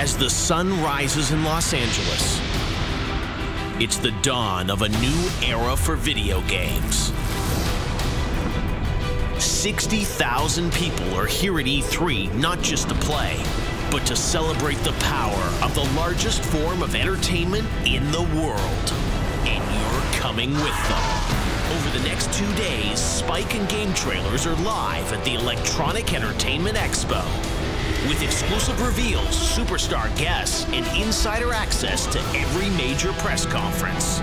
As the sun rises in Los Angeles, it's the dawn of a new era for video games. 60,000 people are here at E3 not just to play, but to celebrate the power of the largest form of entertainment in the world. And you're coming with them. Over the next 2 days, Spike and game trailers are live at the Electronic Entertainment Expo, with exclusive reveals, superstar guests, and insider access to every major press conference.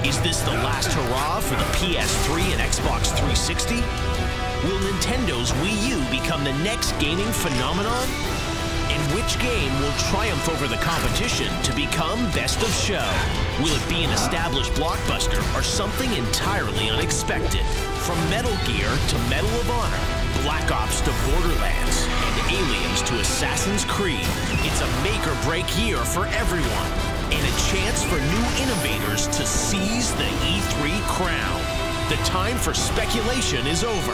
Is this the last hurrah for the PS3 and Xbox 360? Will Nintendo's Wii U become the next gaming phenomenon? And which game will triumph over the competition to become best of show? Will it be an established blockbuster or something entirely unexpected? From Metal Gear to Medal of Honor, Black Ops to Borderlands, and Aliens to Assassin's Creed, it's a make-or-break year for everyone, and a chance for new innovators to seize the E3 crown. The time for speculation is over.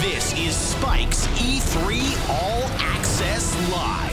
This is Spike's E3 All Access Live.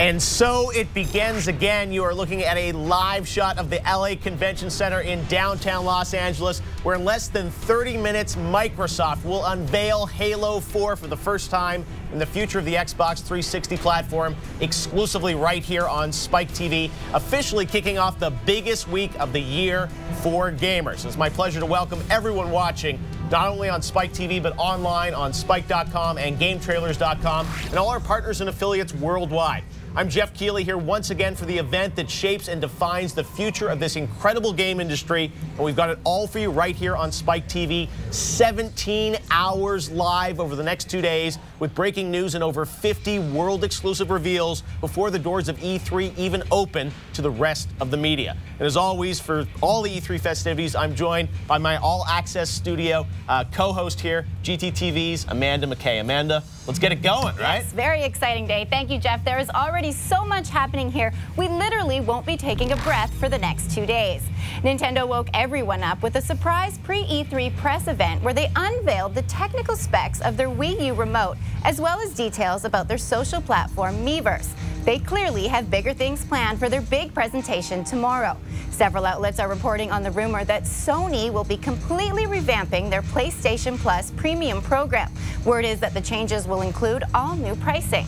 And so it begins again. You are looking at a live shot of the LA Convention Center in downtown Los Angeles, where in less than 30 minutes, Microsoft will unveil Halo 4 for the first time in the future of the Xbox 360 platform, exclusively right here on Spike TV, officially kicking off the biggest week of the year for gamers. It's my pleasure to welcome everyone watching, not only on Spike TV, but online on spike.com and gametrailers.com, and all our partners and affiliates worldwide. I'm Jeff Keighley here once again for the event that shapes and defines the future of this incredible game industry, and we've got it all for you right here on Spike TV. 17 hours live over the next 2 days with breaking news and over 50 world-exclusive reveals before the doors of E3 even open to the rest of the media. And as always, for all the E3 festivities, I'm joined by my all-access studio co-host here, GTTV's Amanda McKay. Amanda, let's get it going, right? Yes, very exciting day. Thank you, Jeff. There is already so much happening here. We literally won't be taking a breath for the next 2 days. Nintendo woke everyone up with a surprise pre-E3 press event where they unveiled the technical specs of their Wii U remote, as well as details about their social platform Miiverse. They clearly have bigger things planned for their big presentation tomorrow. Several outlets are reporting on the rumor that Sony will be completely revamping their PlayStation Plus premium program. Word is that the changes will include all new pricing.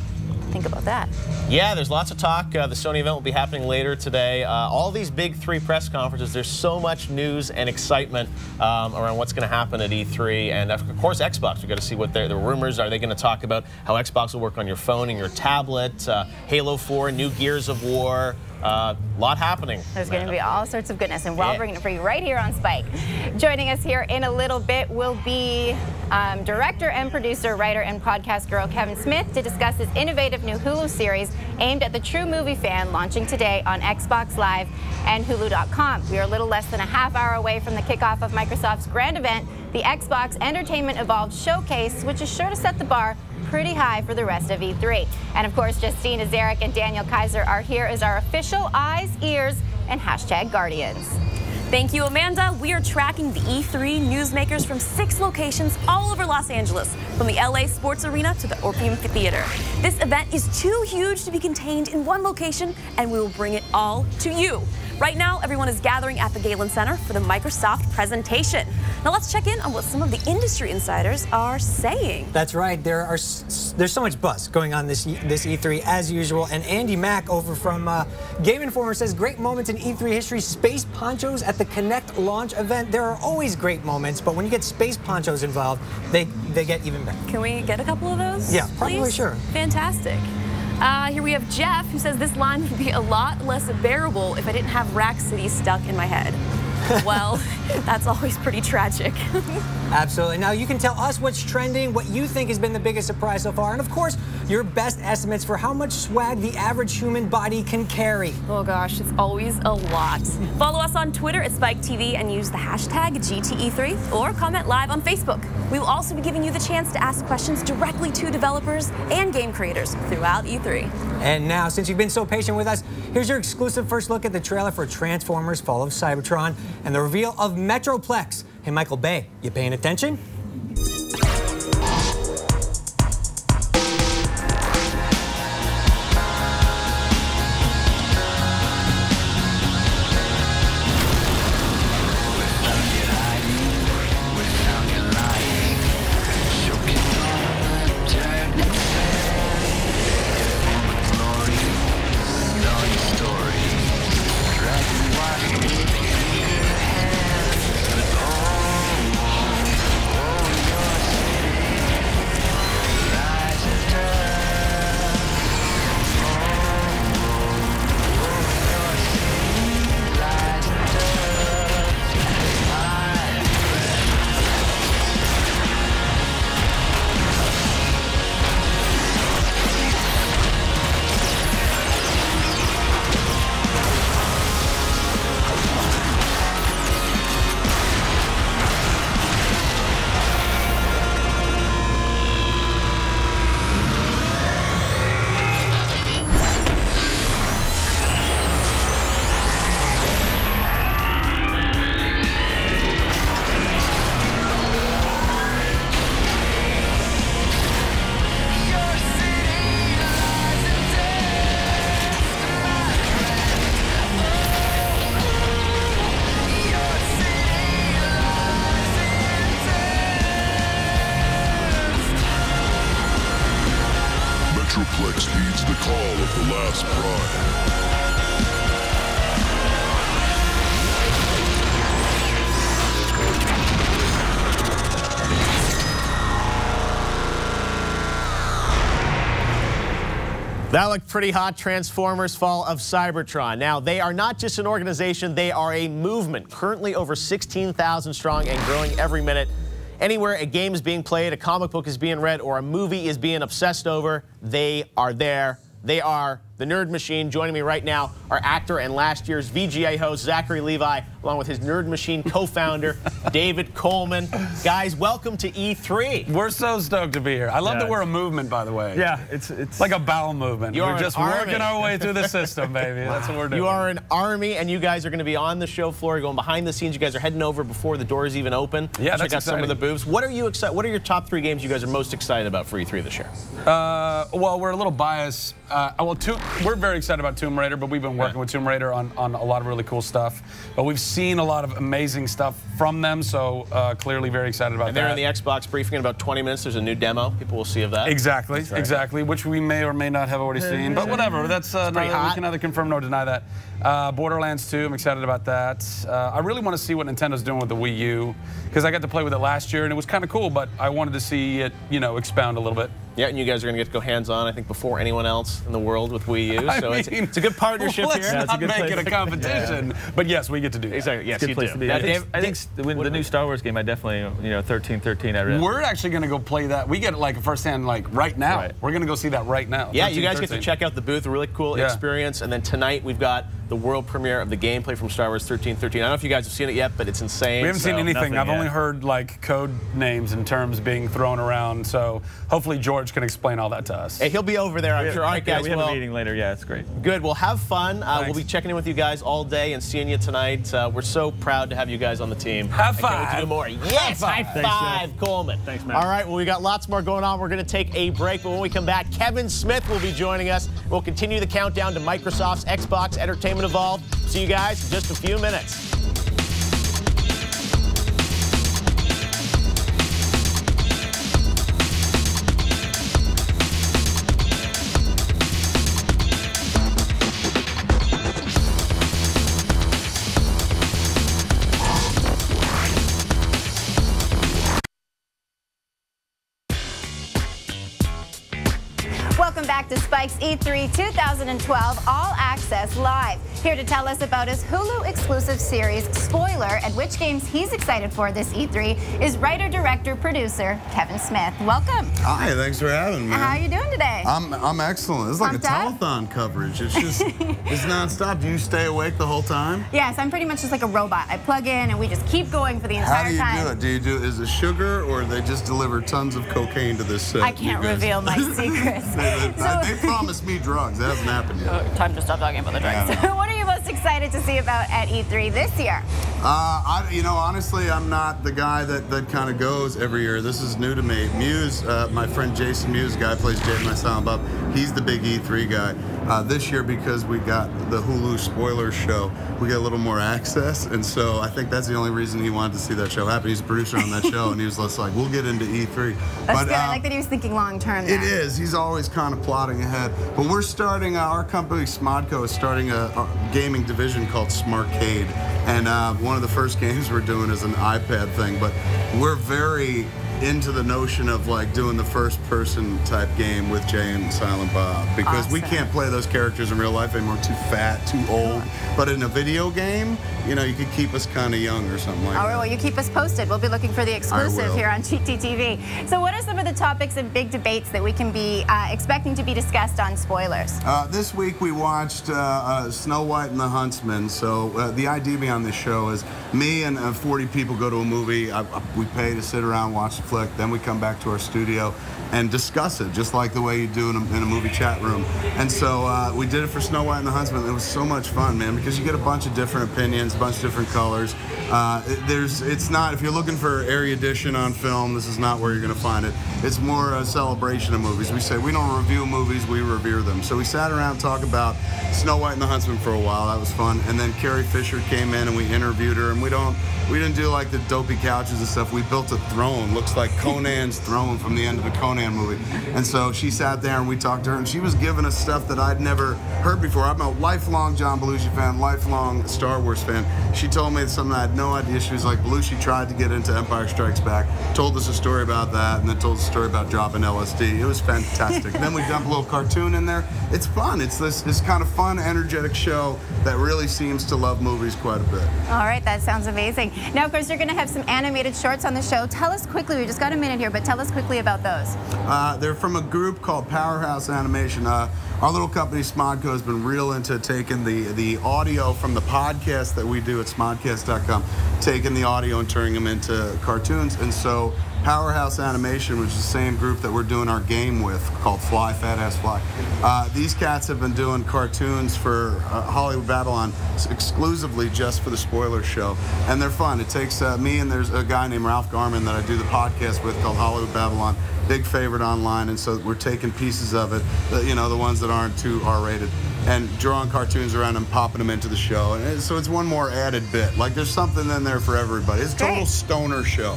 Think about that. Yeah, there's lots of talk. The Sony event will be happening later today. All these big 3 press conferences, there's so much news and excitement around what's going to happen at E3. And of course, Xbox. We've got to see what the rumors are. They going to talk about how Xbox will work on your phone and your tablet, Halo 4, new Gears of War. A lot happening. There's going to be all sorts of goodness, and we're all bringing it for you right here on Spike. Joining us here in a little bit will be director and producer, writer, and podcast girl Kevin Smith to discuss his innovative new Hulu series aimed at the true movie fan, launching today on Xbox Live and Hulu.com. We are a little less than a half hour away from the kickoff of Microsoft's grand event, the Xbox Entertainment Evolved Showcase, which is sure to set the bar pretty high for the rest of E3. And of course, Justina Zarek and Daniel Kaiser are here as our official eyes, ears, and hashtag guardians. Thank you, Amanda. We are tracking the E3 newsmakers from 6 locations all over Los Angeles, from the LA Sports Arena to the Orpheum Theater. This event is too huge to be contained in one location, and we will bring it all to you. Right now, everyone is gathering at the Galen Center for the Microsoft presentation. Now let's check in on what some of the industry insiders are saying. That's right. There's so much buzz going on this E3 as usual. And Andy Mack over from Game Informer says great moments in E3 history. Space ponchos at the Kinect launch event. There are always great moments, but when you get space ponchos involved, they get even better. Can we get a couple of those? Yeah, probably, please? Sure. Fantastic. Here we have Jeff, who says this line would be a lot less bearable if I didn't have Rack City stuck in my head. Well, that's always pretty tragic. Absolutely. Now, you can tell us what's trending, what you think has been the biggest surprise so far, and of course, your best estimates for how much swag the average human body can carry. Oh gosh, it's always a lot. Follow us on Twitter at Spike TV and use the hashtag GTE3 or comment live on Facebook. We will also be giving you the chance to ask questions directly to developers and game creators throughout E3. And now, since you've been so patient with us, here's your exclusive first look at the trailer for Transformers Fall of Cybertron and the reveal of Metroplex. Hey, Michael Bay, you paying attention? Metroplex heeds the call of the last pride. That looked pretty hot. Transformers Fall of Cybertron. Now, they are not just an organization, they are a movement, currently over 16,000 strong and growing every minute. Anywhere a game is being played, a comic book is being read, or a movie is being obsessed over, they are there. They are the Nerd Machine. Joining me right now, our actor and last year's VGA host, Zachary Levi, along with his Nerd Machine co-founder, David Coleman. Guys, welcome to E3. We're so stoked to be here. I love that we're a movement, by the way. Yeah, it's like a bowel movement. We're just working our way through the system, baby. That's what we're doing. You are an army, and you guys are going to be on the show floor, going behind the scenes. You guys are heading over before the doors even open. Yeah, check out some of the booths. What are you excited? What are your top 3 games you guys are most excited about for E3 this year? Well, we're a little biased. We're very excited about Tomb Raider, but we've been working with Tomb Raider on a lot of really cool stuff. But we've seen a lot of amazing stuff from them, so clearly very excited about that. And they're in the Xbox briefing in about 20 minutes. There's a new demo. People will see of that. Exactly, right. Exactly, which we may or may not have already seen. But whatever, that's we can neither confirm nor deny that. Borderlands 2, I'm excited about that. I really want to see what Nintendo's doing with the Wii U, because I got to play with it last year, and it was kind of cool, but I wanted to see it, expound a little bit. Yeah, and you guys are going to get to go hands-on, I think, before anyone else in the world with Wii U. So it's a good partnership here. Let's not make it a competition, but yes, we get to do that. Exactly. Yes, you do. I think when the new Star Wars game, I definitely, 1313. I read. We're actually going to go play that. We get it like firsthand, like right now. Right. We're going to go see that right now. Yeah, you guys get to check out the booth. A really cool experience. And then tonight we've got the world premiere of the gameplay from Star Wars 1313. I don't know if you guys have seen it yet, but it's insane. We haven't seen anything. I've only heard like code names and terms being thrown around. So hopefully George can explain all that to us. Hey, he'll be over there, I'm sure. All right, guys. We have a meeting later. Yeah, it's great. Good. Well, have fun. We'll be checking in with you guys all day and seeing you tonight. We're so proud to have you guys on the team. High five. Can't wait to do more. Yes, high five, Coleman. Thanks, man. All right, well, we got lots more going on. We're going to take a break, but when we come back, Kevin Smith will be joining us. We'll continue the countdown to Microsoft's Xbox Entertainment Evolved. See you guys in just a few minutes. Welcome back to Spike's E3 2012 All Access Live. Here to tell us about his Hulu exclusive series, Spoiler, and which games he's excited for this E3 is writer, director, producer Kevin Smith. Welcome. Hi, thanks for having me. How are you doing today? I'm excellent. It's like a telethon coverage. It's just, it's nonstop. Do you stay awake the whole time? Yes, I'm pretty much just like a robot. I plug in and we just keep going for the entire time. How do you do it? Is it sugar or they just deliver tons of cocaine to this set? I can't reveal my secrets. They promised me drugs. That hasn't happened yet. Time to stop talking about the drugs. Yeah. What are you most excited to see about at E3 this year? Honestly, I'm not the guy that kind of goes every year. This is new to me. Muse, my friend Jason Muse, guy plays Jay and my Silent Bob, he's the big E3 guy. This year, because we got the Hulu spoiler show, we get a little more access, and so I think that's the only reason he wanted to see that show happen. He's a producer on that show, and he was just like, we'll get into E3. That's good. I like that he was thinking long term there. It is. He's always kind of plotting ahead. But we're starting, our company, Smodco, is starting a gaming division called Smartcade. And one of the first games we're doing is an iPad thing. But we're very into the notion of like doing the first person type game with Jay and Silent Bob, because we can't play those characters in real life anymore. Too fat, too old. But in a video game, you could keep us kind of young or something like that. All right, well, you keep us posted. We'll be looking for the exclusive here on GTTV. So what are some of the topics and big debates that we can be expecting to be discussed on Spoilers? This week we watched Snow White and the Huntsman. So the idea behind this show is me and 40 people go to a movie. We pay to sit around, watch the flick, then we come back to our studio and discuss it, just like the way you do in a movie chat room. And so we did it for Snow White and the Huntsman. It was so much fun, man, because you get a bunch of different opinions, a bunch of different colors. It's not, if you're looking for Area Edition on film, this is not where you're going to find it. It's more a celebration of movies. We say we don't review movies, we revere them. So we sat around and talked about Snow White and the Huntsman for a while. That was fun. And then Carrie Fisher came in and we interviewed her, and we didn't do like the dopey couches and stuff. We built a throne. Looks like Conan's throne from the end of the Conan movie. And so she sat there and we talked to her, and she was giving us stuff that I'd never heard before. I'm a lifelong John Belushi fan, lifelong Star Wars fan. She told me something I had no idea. She was like, Belushi tried to get into Empire Strikes Back, told us a story about that, and then told us a story about dropping LSD. It was fantastic. Then we dump a little cartoon in there. It's fun. It's this kind of fun, energetic show that really seems to love movies quite a bit. All right, that sounds amazing. Now, of course, you're going to have some animated shorts on the show. Tell us quickly, we just got a minute here, but tell us quickly about those. They're from a group called Powerhouse Animation. Our little company, Smodco, has been real into taking the audio from the podcast that we do at smodcast.com, taking the audio and turning them into cartoons. And so Powerhouse Animation, which is the same group that we're doing our game with, called Fly, Fat Ass Fly. These cats have been doing cartoons for Hollywood Babylon exclusively just for the Spoiler Show, and they're fun. It takes me, and there's a guy named Ralph Garman that I do the podcast with called Hollywood Babylon, big favorite online, and so we're taking pieces of it, the ones that aren't too R-rated, and drawing cartoons around and popping them into the show. And so it's one more added bit. Like, there's something in there for everybody. It's a total stoner show.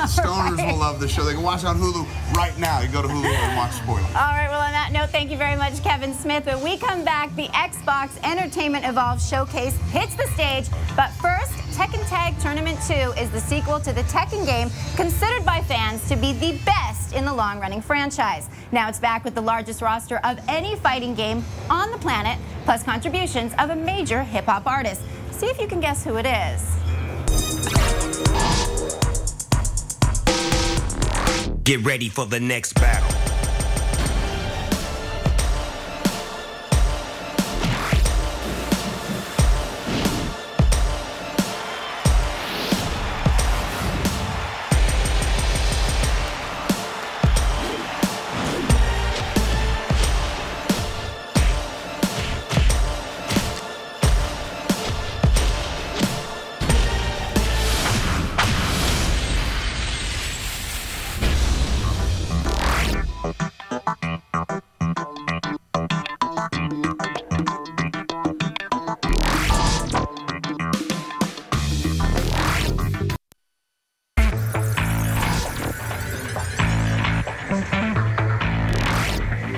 Stoners will love the show. They can watch it on Hulu right now. You go to Hulu and watch Spoiler. All right, well, on that note, thank you very much, Kevin Smith. When we come back, the Xbox Entertainment Evolved Showcase hits the stage. But first, Tekken Tag Tournament 2 is the sequel to the Tekken game, considered by fans to be the best in the long-running franchise. Now it's back with the largest roster of any fighting game on the planet, plus contributions of a major hip-hop artist. See if you can guess who it is. Get ready for the next battle.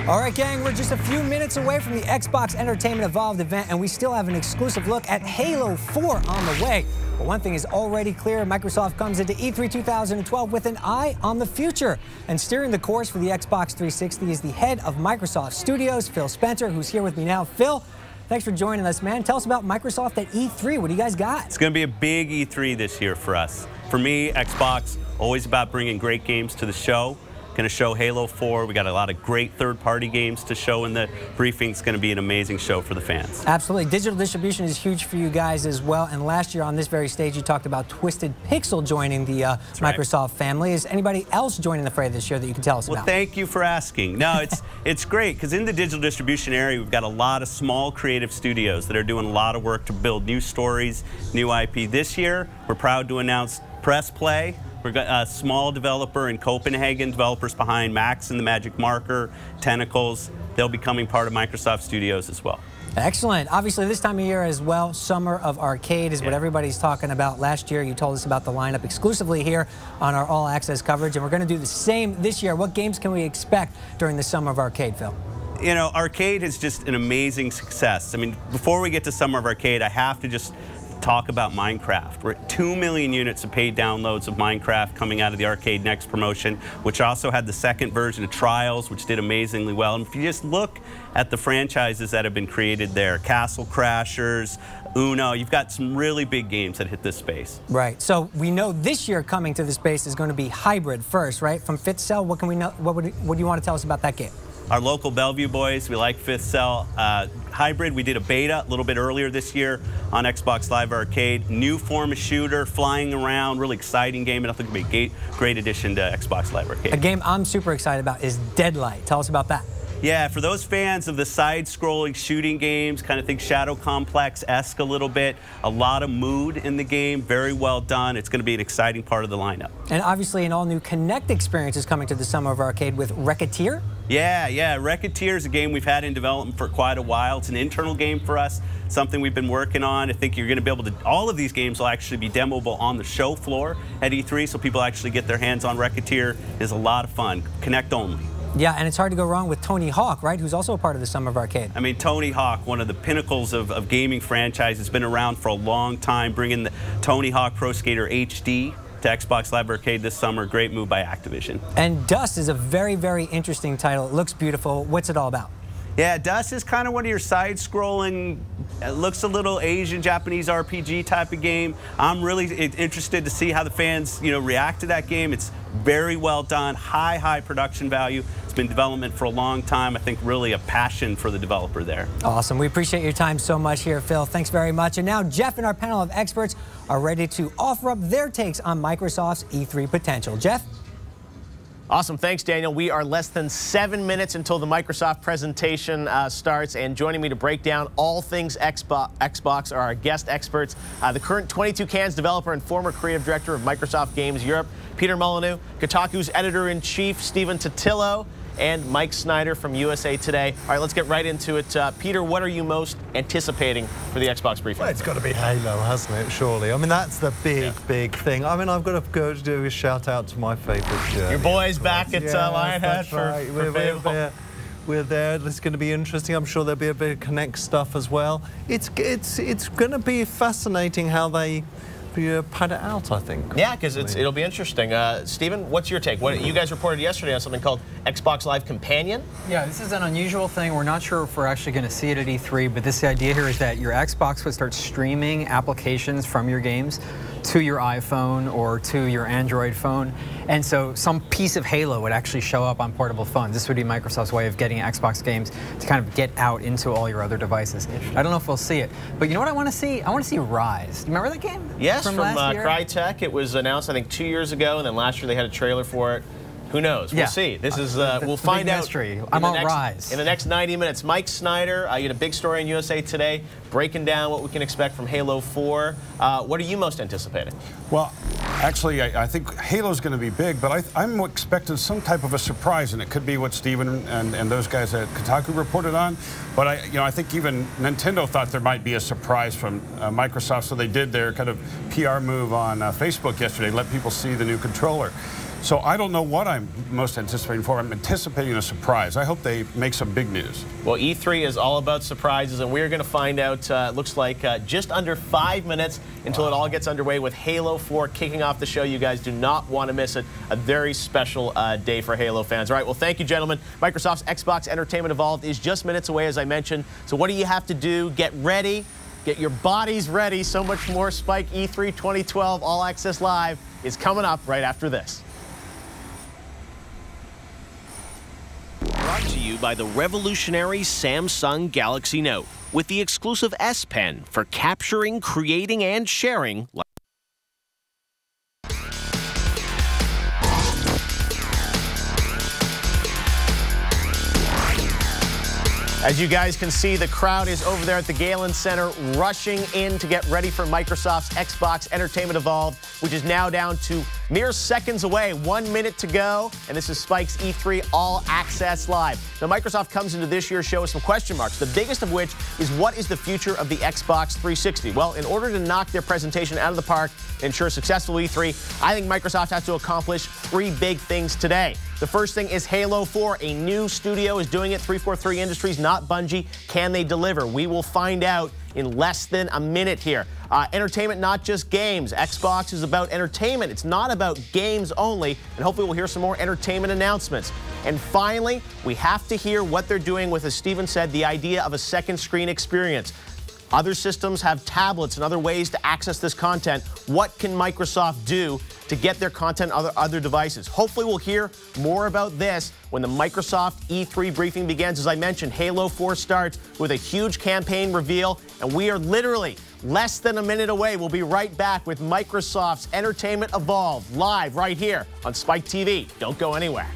All right, gang, we're just a few minutes away from the Xbox Entertainment Evolved event, and we still have an exclusive look at Halo 4 on the way. But one thing is already clear. Microsoft comes into E3 2012 with an eye on the future. And steering the course for the Xbox 360 is the head of Microsoft Studios, Phil Spencer, who's here with me now. Phil, thanks for joining us, man. Tell us about Microsoft at E3. What do you guys got? It's going to be a big E3 this year for us. For me, Xbox, always about bringing great games to the show. Going to show Halo 4. We got a lot of great third-party games to show in the briefing. It's going to be an amazing show for the fans. Absolutely. Digital distribution is huge for you guys as well. And last year on this very stage, you talked about Twisted Pixel joining the Microsoft family. Is anybody else joining the fray this year that you can tell us about? Well, thank you for asking. No, it's great because in the digital distribution area, we've got a lot of small creative studios that are doing a lot of work to build new stories, new IP. This year, we're proud to announce Press Play. We've got a small developer in Copenhagen, developers behind Max and the Magic Marker, Tentacles. They'll be coming part of Microsoft Studios as well. Excellent. Obviously, this time of year as well, Summer of Arcade is what everybody's talking about. Last year, you told us about the lineup exclusively here on our All Access coverage, and we're going to do the same this year. What games can we expect during the Summer of Arcade, Phil? You know, Arcade is just an amazing success. I mean, before we get to Summer of Arcade, I have to just talk about Minecraft. We're at 2 million units of paid downloads of Minecraft coming out of the Arcade Next promotion, which also had the second version of Trials, which did amazingly well. And if you just look at the franchises that have been created there, Castle Crashers, Uno, you've got some really big games that hit this space. Right. So we know this year coming to the space is going to be Hybrid first, right? From Fifth Cell, what can we know? What do you want to tell us about that game? Our local Bellevue boys, we like Fifth Cell. Hybrid, we did a beta a little bit earlier this year on Xbox Live Arcade. New form of shooter, flying around, really exciting game, and I think it'll be a great addition to Xbox Live Arcade. A game I'm super excited about is Deadlight. Tell us about that. Yeah, for those fans of the side-scrolling shooting games, kind of think Shadow Complex-esque a little bit, a lot of mood in the game, very well done. It's going to be an exciting part of the lineup. And obviously an all-new Connect experience is coming to the Summer of Arcade with Racketeer. Yeah. Racketeer is a game we've had in development for quite a while. It's an internal game for us, something we've been working on. I think you're going to be able to, all of these games will actually be demoable on the show floor at E3, so people actually get their hands on Racketeer. It's a lot of fun. Connect only. Yeah, and it's hard to go wrong with Tony Hawk, right, who's also a part of the Summer of Arcade. I mean, Tony Hawk, one of the pinnacles of gaming franchises, been around for a long time, bringing the Tony Hawk Pro Skater HD to Xbox Live Arcade this summer. Great move by Activision. And Dust is a very, very interesting title. It looks beautiful. What's it all about? Yeah, Dust is kind of one of your side-scrolling, it looks a little Asian, Japanese RPG type of game. I'm really interested to see how the fans, react to that game. It's very well done, high production value. It's been in development for a long time. I think really a passion for the developer there. Awesome. We appreciate your time so much here, Phil. Thanks very much. And now Jeff and our panel of experts are ready to offer up their takes on Microsoft's E3 potential. Jeff? Awesome. Thanks, Daniel. We are less than 7 minutes until the Microsoft presentation starts, and joining me to break down all things Xbox are our guest experts, the current 22 Cans developer and former creative director of Microsoft Games Europe, Peter Molyneux, Kotaku's editor-in-chief, Stephen Totilo, and Mike Snyder from USA Today. All right, let's get right into it. Peter, what are you most anticipating for the Xbox briefing? Well, it's got to be Halo, hasn't it, surely? I mean, that's the big thing. I mean, I've got to go to do a shout-out to my favourite Journey. Your boys back at Lionhead for We're there. It's going to be interesting. I'm sure there'll be a bit of Connect stuff as well. It's going to be fascinating how they pad it out, I think. Yeah, because it'll be interesting. Stephen, what's your take? You guys reported yesterday on something called Xbox Live Companion? Yeah, this is an unusual thing. We're not sure if we're actually going to see it at E3, but this idea here is that your Xbox would start streaming applications from your games to your iPhone or to your Android phone. And so some piece of Halo would actually show up on portable phones. This would be Microsoft's way of getting Xbox games to kind of get out into all your other devices. I don't know if we'll see it, but you know what I want to see? I want to see Rise. Do you remember that game? Yes, from Crytek. It was announced, I think, 2 years ago, and then last year they had a trailer for it. Who knows? We'll see. This is we'll find out. Mystery. I'm on Rise in the next 90 minutes. Mike Snyder, you had a big story in USA Today, breaking down what we can expect from Halo 4. What are you most anticipating? Well, actually, I think Halo's going to be big, but I'm expecting some type of a surprise, and it could be what Steven and those guys at Kotaku reported on. But I think even Nintendo thought there might be a surprise from Microsoft, so they did their kind of PR move on Facebook yesterday, let people see the new controller. So I don't know what I'm most anticipating for. I'm anticipating a surprise. I hope they make some big news. Well, E3 is all about surprises, and we're going to find out, looks like, just under 5 minutes until it all gets underway with Halo 4 kicking off the show. You guys do not want to miss it. A very special day for Halo fans. All right, well, thank you, gentlemen. Microsoft's Xbox Entertainment Evolved is just minutes away, as I mentioned. So what do you have to do? Get ready. Get your bodies ready. So much more Spike E3 2012 All Access Live is coming up right after this. Brought to you by the revolutionary Samsung Galaxy Note with the exclusive S Pen for capturing, creating, and sharing. As you guys can see, the crowd is over there at the Galen Center rushing in to get ready for Microsoft's Xbox Entertainment Evolved, which is now down to mere seconds away. 1 minute to go, and this is Spike's E3 All Access Live. Now, Microsoft comes into this year's show with some question marks, the biggest of which is what is the future of the Xbox 360? Well, in order to knock their presentation out of the park and ensure a successful E3, I think Microsoft has to accomplish 3 big things today. The first thing is Halo 4. A new studio is doing it, 343 Industries, not Bungie. Can they deliver? We will find out in less than a minute here. Entertainment, not just games. Xbox is about entertainment. It's not about games only, and hopefully we'll hear some more entertainment announcements. And finally, we have to hear what they're doing with, as Steven said, the idea of a second screen experience. Other systems have tablets and other ways to access this content. What can Microsoft do to get their content on other devices? Hopefully we'll hear more about this when the Microsoft E3 briefing begins. As I mentioned, Halo 4 starts with a huge campaign reveal, and we are literally less than a minute away. We'll be right back with Microsoft's Entertainment Evolved live right here on Spike TV. Don't go anywhere.